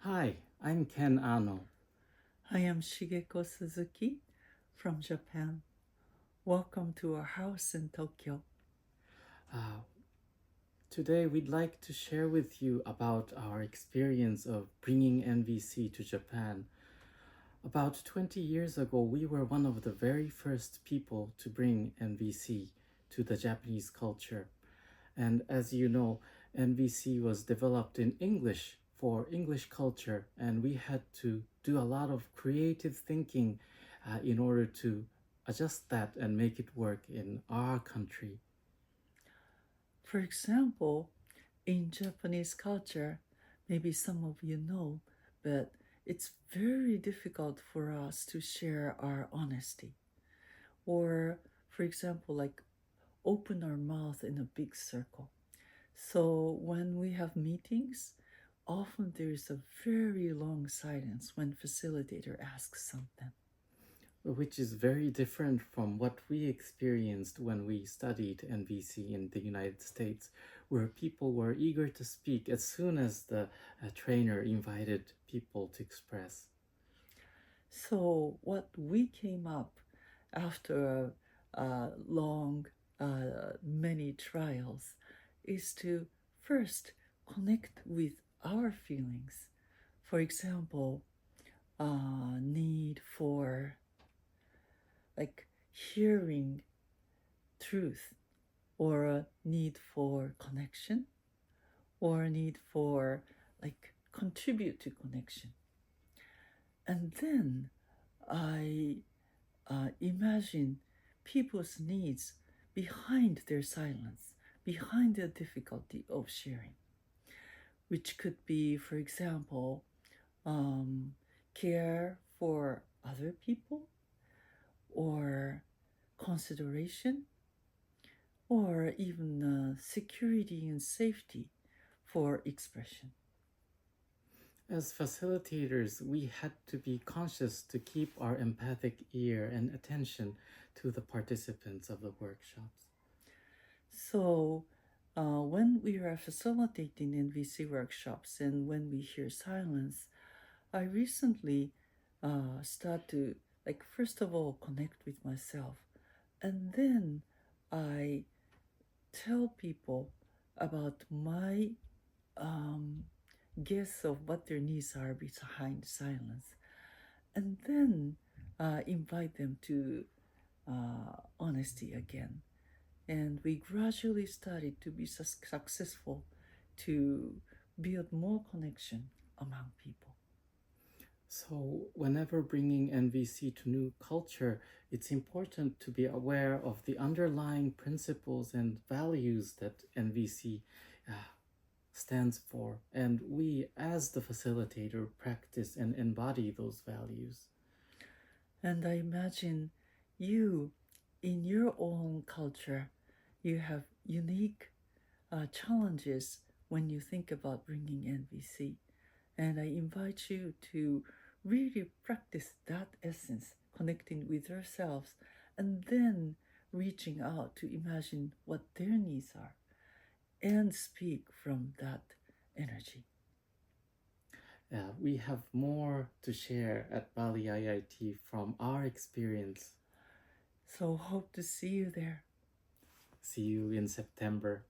Hi, I'm Ken Anno. I am Shigeko Suzuki from Japan. Welcome to our house in Tokyo. Uh, Today we'd like to share with you about our experience of bringing NVC to Japan. About 20 years ago, we were one of the very first people to bring NVC to the Japanese culture. And as you know, NVC was developed in English for English culture, and we had to do a lot of creative thinking in order to adjust that and make it work in our country. For example, in Japanese culture, maybe some of you know, but it's very difficult for us to share our honesty. Or, for example, like open our mouth in a big circle. So when we have meetings, often there's a very long silence when facilitator asks something. Which is very different from what we experienced when we studied NVC in the United States, where people were eager to speak as soon as the trainer invited people to express. So what we came up after long, many trials is to first connect with our feelings. For example, need for like hearing truth, or a need for connection, or a need for like contribute to connection. And then I imagine people's needs behind their silence, behind the difficulty of sharing, which could be, for example, care for other people, or consideration, or even security and safety for expression. As facilitators, we had to be conscious to keep our empathic ear and attention to the participants of the workshops. So, when we are facilitating NVC workshops and when we hear silence, I recently start to, like, first of all, connect with myself. And then I tell people about my guess of what their needs are behind silence. And then invite them to honesty again. And we gradually started to be successful to build more connection among people. So, whenever bringing NVC to new culture, it's important to be aware of the underlying principles and values that NVC uh, stands for, and we, as the facilitator, practice and embody those values. And I imagine you, in your own culture, you have unique challenges when you think about bringing NVC. And I invite you to really practice that essence, connecting with yourselves, and then reaching out to imagine what their needs are and speak from that energy. We have more to share at Bali IIT from our experience. So hope to see you there. See you in September.